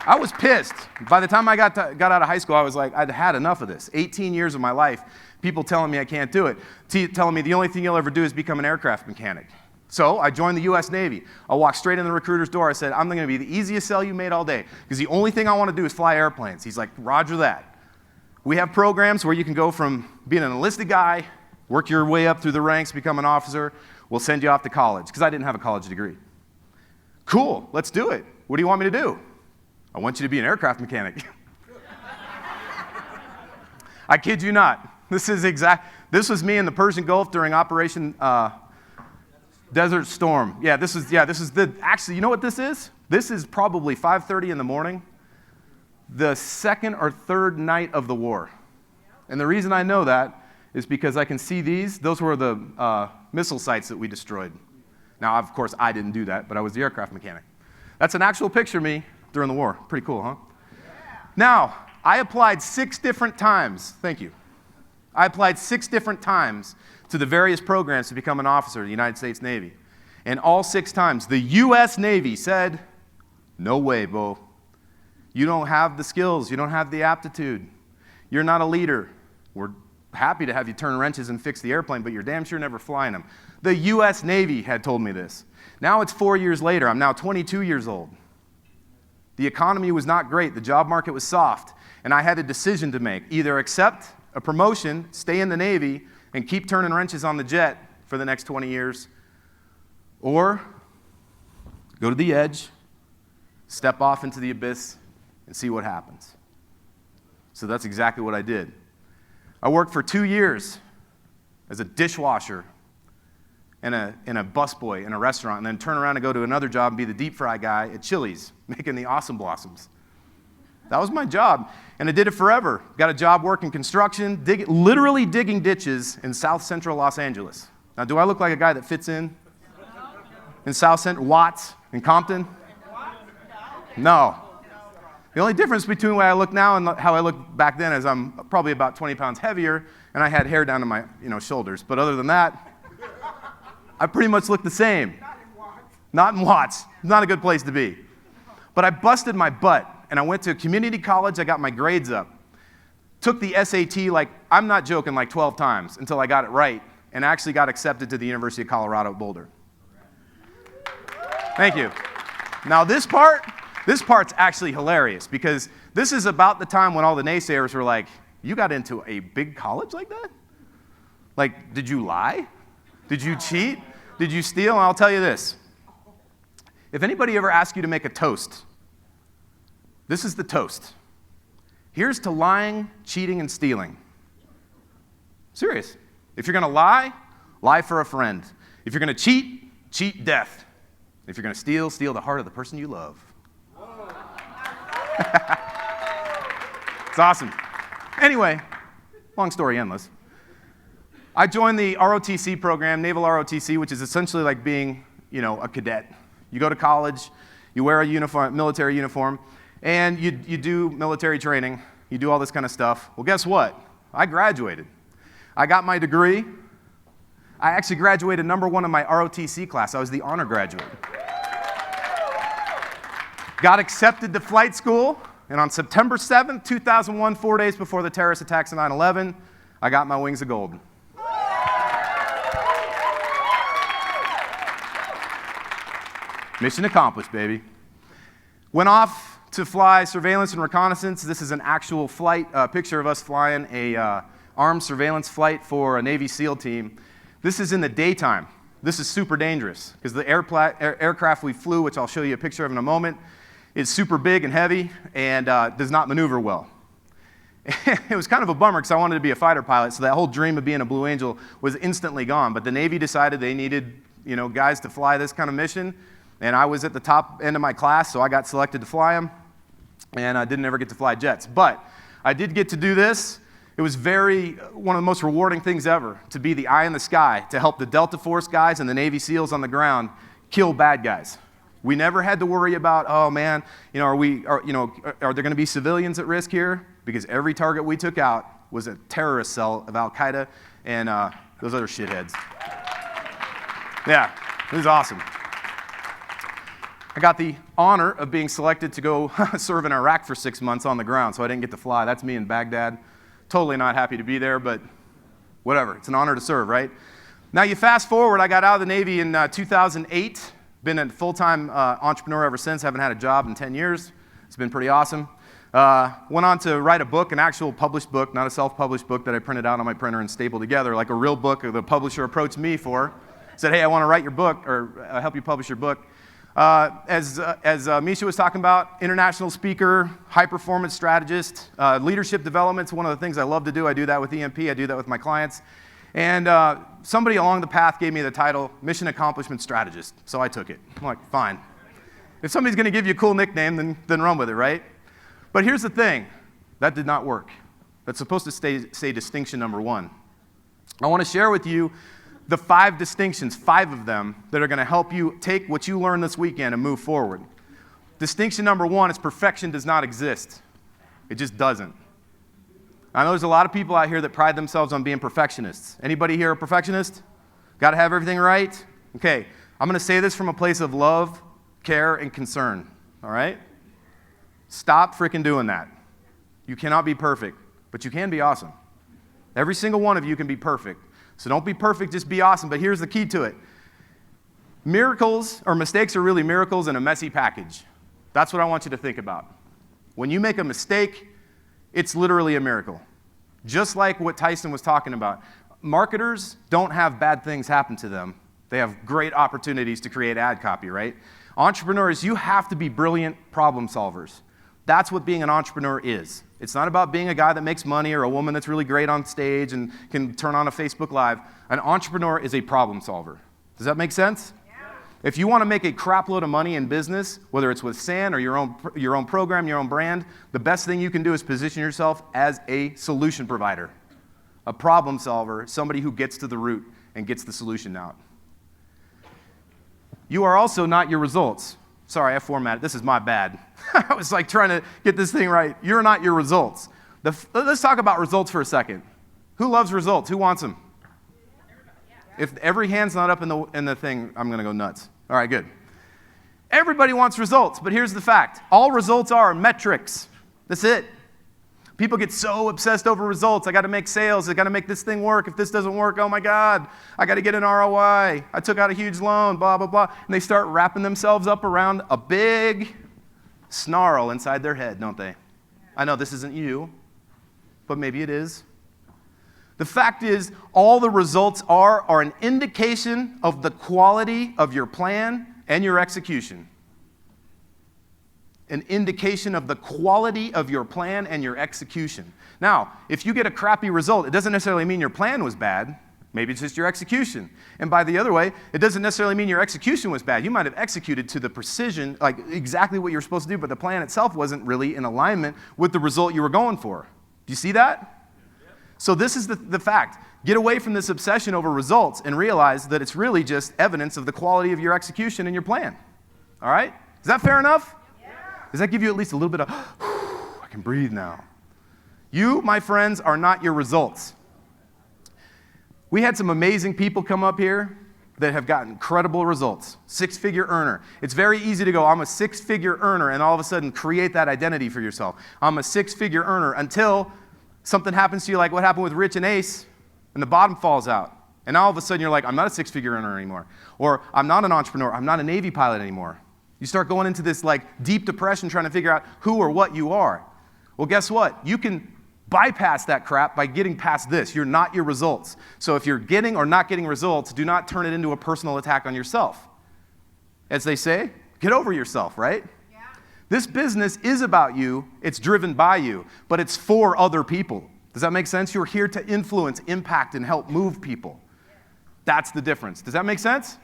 I was pissed. By the time I got out of high school, I was like, I'd had enough of this. 18 years of my life, people telling me I can't do it, telling me the only thing you'll ever do is become an aircraft mechanic. So I joined the U.S. Navy. I walked straight in the recruiter's door. I said, I'm going to be the easiest sell you made all day, because the only thing I want to do is fly airplanes. He's like, roger that. We have programs where you can go from being an enlisted guy, work your way up through the ranks, become an officer. We'll send you off to college, because I didn't have a college degree. Cool, let's do it. What do you want me to do? I want you to be an aircraft mechanic. I kid you not. This was me in the Persian Gulf during Operation Desert Storm. Actually, you know what this is? This is probably 5:30 in the morning, the second or third night of the war. And the reason I know that is because I can see these. Those were the missile sites that we destroyed. Now, of course, I didn't do that, but I was the aircraft mechanic. That's an actual picture of me during the war. Pretty cool, huh? Yeah. Now, I applied 6 different times. Thank you. I applied 6 different times to the various programs to become an officer in the United States Navy. And all 6 times, the U.S. Navy said, no way, Bo. You don't have the skills. You don't have the aptitude. You're not a leader. We're happy to have you turn wrenches and fix the airplane, but you're damn sure never flying them. The U.S. Navy had told me this. Now it's 4 years later. I'm now 22 years old. The economy was not great. The job market was soft. And I had a decision to make. Either accept a promotion, stay in the Navy, and keep turning wrenches on the jet for the next 20 years, or go to the edge, step off into the abyss, and see what happens. So that's exactly what I did. I worked for 2 years as a dishwasher and a busboy in a restaurant, and then turn around and go to another job and be the deep fry guy at Chili's, making the Awesome Blossoms. That was my job, and I did it forever. Got a job working construction, literally digging ditches in South Central Los Angeles. Now, do I look like a guy that fits in South Central, Watts, in Compton? No. The only difference between the way I look now and how I looked back then is I'm probably about 20 pounds heavier, and I had hair down to my shoulders. But other than that, I pretty much look the same. Not in Watts. Not a good place to be. But I busted my butt, and I went to community college. I got my grades up. Took the SAT, I'm not joking, 12 times until I got it right, and actually got accepted to the University of Colorado at Boulder. Thank you. Now this part's actually hilarious, because this is about the time when all the naysayers were like, you got into a big college like that? Did you lie? Did you cheat? Did you steal? And I'll tell you this. If anybody ever asks you to make a toast, this is the toast. Here's to lying, cheating, and stealing. Serious. If you're going to lie, lie for a friend. If you're going to cheat, cheat death. If you're going to steal, steal the heart of the person you love. It's awesome. Anyway, long story endless. I joined the ROTC program, Naval ROTC, which is essentially like being, a cadet. You go to college, you wear a uniform, military uniform, and you do military training. You do all this kind of stuff. Well, guess what? I graduated. I got my degree. I actually graduated #1 in my ROTC class. I was the honor graduate. Got accepted to flight school, and on September 7th, 2001, 4 days before the terrorist attacks of 9/11, I got my wings of gold. Mission accomplished, baby. Went off to fly surveillance and reconnaissance. This is an actual flight, picture of us flying a armed surveillance flight for a Navy SEAL team. This is in the daytime. This is super dangerous, because the aircraft we flew, which I'll show you a picture of in a moment, is super big and heavy and does not maneuver well. It was kind of a bummer, because I wanted to be a fighter pilot, so that whole dream of being a Blue Angel was instantly gone. But the Navy decided they needed, guys to fly this kind of mission, and I was at the top end of my class, so I got selected to fly them, and I didn't ever get to fly jets. But I did get to do this. It was one of the most rewarding things ever, to be the eye in the sky, to help the Delta Force guys and the Navy SEALs on the ground kill bad guys. We never had to worry about, oh man, are there going to be civilians at risk here? Because every target we took out was a terrorist cell of Al-Qaeda and those other shitheads. Yeah, it was awesome. I got the honor of being selected to go serve in Iraq for 6 months on the ground, so I didn't get to fly. That's me in Baghdad. Totally not happy to be there, but whatever. It's an honor to serve, right? Now you fast forward, I got out of the Navy in 2008. Been a full-time entrepreneur ever since. Haven't had a job in 10 years. It's been pretty awesome. Went on to write a book, an actual published book, not a self-published book that I printed out on my printer and stapled together, like a real book the publisher approached me for. Said, hey, I want to write your book, or help you publish your book. As Misha was talking about, international speaker, high-performance strategist, leadership development is one of the things I love to do. I do that with EMP. I do that with my clients. And somebody along the path gave me the title Mission Accomplishment Strategist, so I took it. I'm like, fine. If somebody's going to give you a cool nickname, then run with it, right? But here's the thing. That did not work. That's supposed to say distinction number 1. I want to share with you the 5 distinctions, 5 of them, that are going to help you take what you learned this weekend and move forward. Distinction number 1 is perfection does not exist. It just doesn't. I know there's a lot of people out here that pride themselves on being perfectionists. Anybody here a perfectionist? Got to have everything right? Okay, I'm going to say this from a place of love, care, and concern, all right? Stop freaking doing that. You cannot be perfect, but you can be awesome. Every single one of you can be perfect. So don't be perfect, just be awesome. But here's the key to it. Miracles, or mistakes, are really miracles in a messy package. That's what I want you to think about. When you make a mistake, it's literally a miracle. Just like what Tyson was talking about. Marketers don't have bad things happen to them. They have great opportunities to create ad copy, right? Entrepreneurs, you have to be brilliant problem solvers. That's what being an entrepreneur is. It's not about being a guy that makes money or a woman that's really great on stage and can turn on a Facebook Live. An entrepreneur is a problem solver. Does that make sense? Yeah. If you want to make a crap load of money in business, whether it's with SAN or your own program, your own brand, the best thing you can do is position yourself as a solution provider, a problem solver, somebody who gets to the root and gets the solution out. You are also not your results. Sorry, I formatted. This is my bad. I was like trying to get this thing right. You're not your results. Let's talk about results for a second. Who loves results? Who wants them? If every hand's not up in the thing, I'm going to go nuts. All right, good. Everybody wants results, but here's the fact. All results are metrics. That's it. People get so obsessed over results. I got to make sales. I got to make this thing work. If this doesn't work, oh my God, I got to get an ROI. I took out a huge loan, blah, blah, blah. And they start wrapping themselves up around a big snarl inside their head, don't they? I know this isn't you, but maybe it is. The fact is, all the results are an indication of the quality of your plan and your execution. An indication of the quality of your plan and your execution. Now, if you get a crappy result, it doesn't necessarily mean your plan was bad. Maybe it's just your execution. And by the other way, it doesn't necessarily mean your execution was bad. You might have executed to the precision, like exactly what you were supposed to do, but the plan itself wasn't really in alignment with the result you were going for. Do you see that? So this is the fact. Get away from this obsession over results and realize that it's really just evidence of the quality of your execution and your plan. All right? Is that fair enough? Does that give you at least a little bit of, I can breathe now? You, my friends, are not your results. We had some amazing people come up here that have gotten incredible results. 6-figure earner. It's very easy to go, I'm a 6-figure earner, and all of a sudden create that identity for yourself. I'm a 6-figure earner until something happens to you like what happened with Rich and Ace, and the bottom falls out. And all of a sudden you're like, I'm not a 6-figure earner anymore. Or I'm not an entrepreneur. I'm not a Navy pilot anymore. You start going into this like deep depression trying to figure out who or what you are. Well, guess what? You can bypass that crap by getting past this. You're not your results. So if you're getting or not getting results, do not turn it into a personal attack on yourself. As they say, get over yourself, right? Yeah. This business is about you. It's driven by you, but it's for other people. Does that make sense? You're here to influence, impact, and help move people. That's the difference. Does that make sense?